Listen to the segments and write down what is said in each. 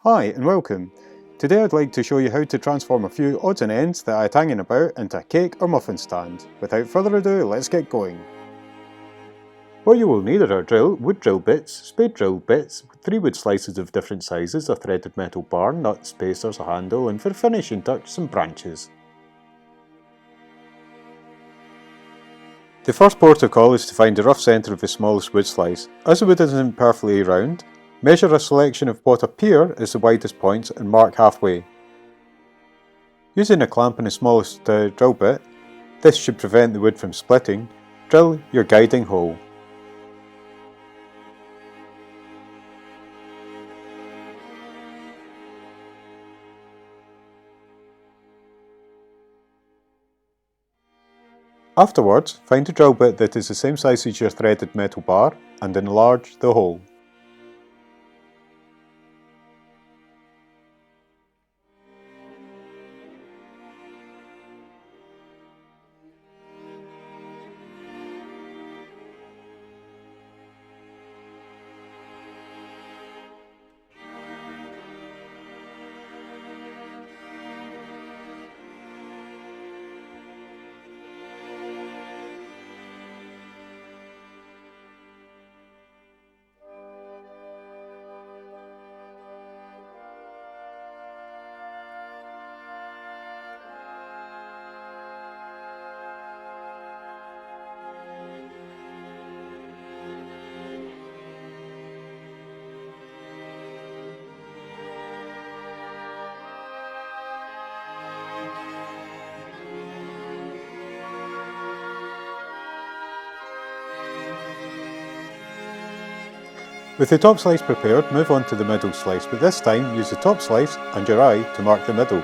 Hi and welcome. Today I'd like to show you how to transform a few odds and ends that I had hanging about into a cake or muffin stand. Without further ado, let's get going. What you will need are wood drill bits, spade drill bits, 3 wood slices of different sizes, a threaded metal bar, nuts, spacers, a handle, and for finishing touch, some branches. The first protocol is to find the rough centre of the smallest wood slice. As the wood isn't perfectly round, measure a selection of what appear as the widest points and mark halfway. Using a clamp and the smallest drill bit, this should prevent the wood from splitting, drill your guiding hole. Afterwards, find a drill bit that is the same size as your threaded metal bar and enlarge the hole. With the top slice prepared, move on to the middle slice, but this time use the top slice and your eye to mark the middle.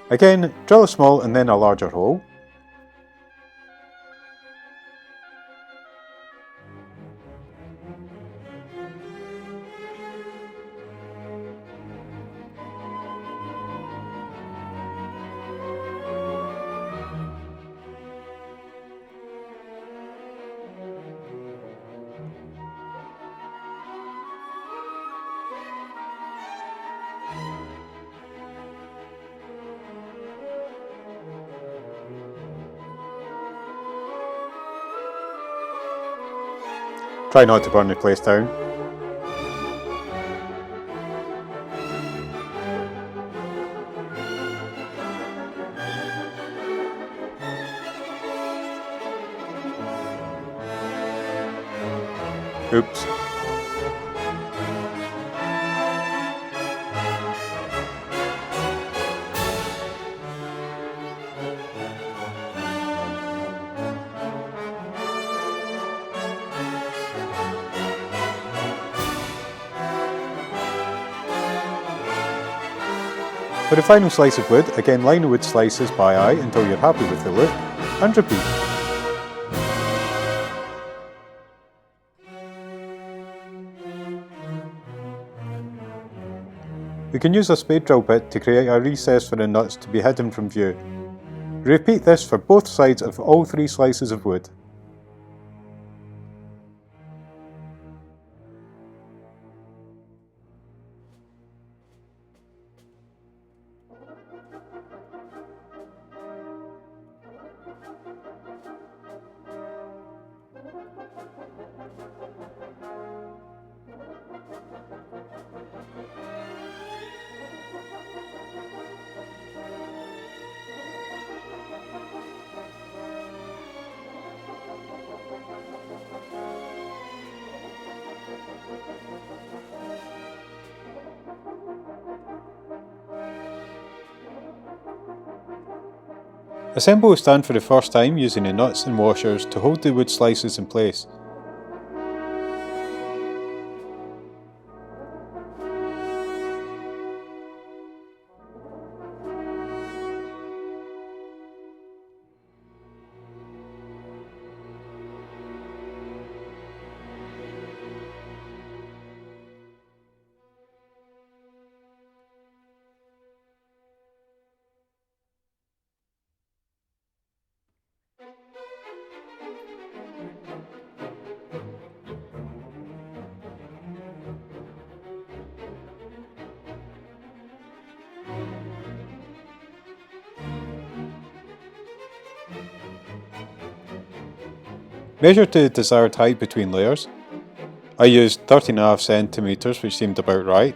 Again, drill a small and then a larger hole. Try not to burn the place down. Oops. For the final slice of wood, again line the wood slices by eye until you're happy with the look, and repeat. We can use a spade drill bit to create a recess for the nuts to be hidden from view. Repeat this for both sides of all 3 slices of wood. Assemble a stand for the first time using the nuts and washers to hold the wood slices in place. Measure to the desired height between layers. I used 13.5 centimeters, which seemed about right.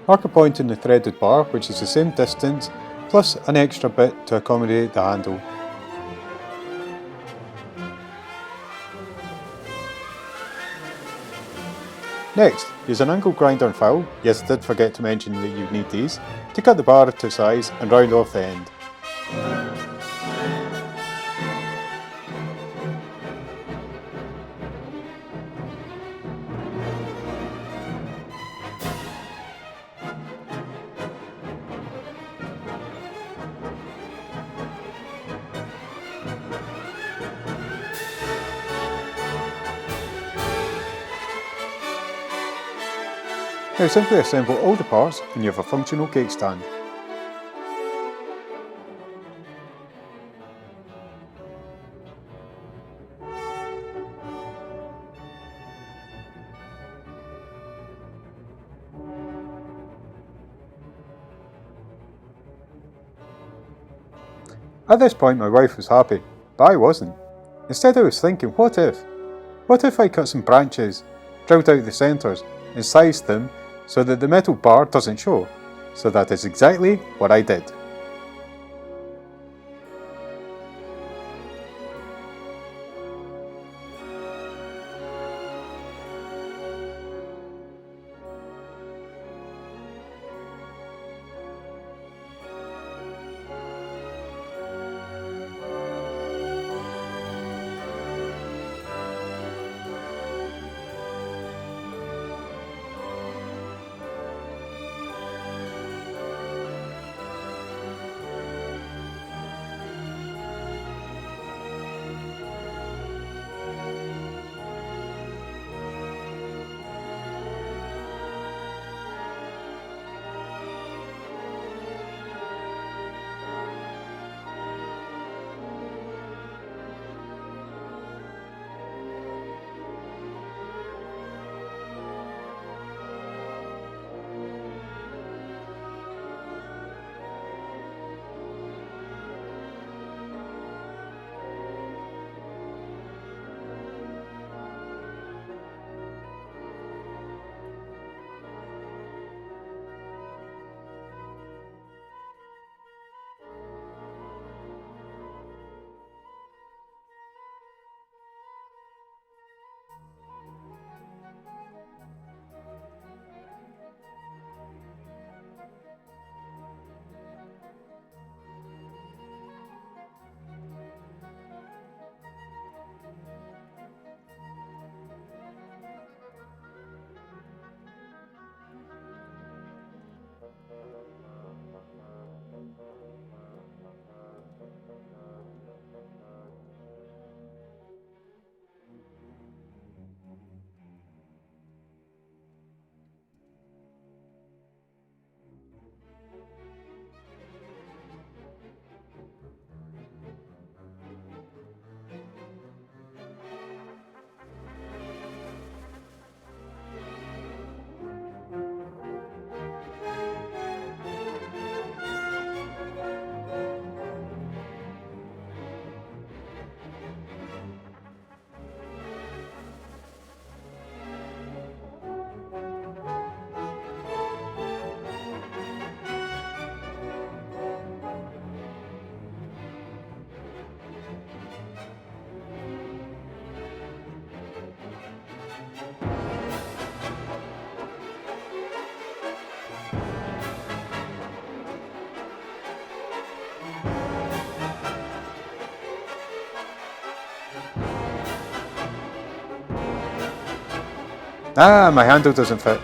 Mark a point in the threaded bar, which is the same distance, plus an extra bit to accommodate the handle. Next, use an angle grinder and file, yes I did forget to mention that you need these, to cut the bar to size and round off the end. Now simply assemble all the parts and you have a functional cake stand. At this point my wife was happy, but I wasn't. Instead I was thinking, what if I cut some branches, drilled out the centres and sized them so that the metal bar doesn't show? So that is exactly what I did. Ah, my handle doesn't fit.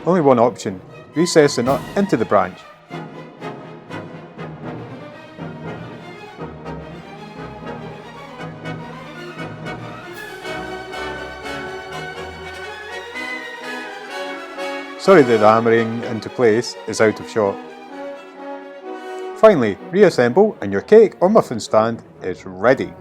Only one option. Recess the nut into the branch. Sorry that the hammering into place is out of shot. Finally, reassemble and your cake or muffin stand is ready.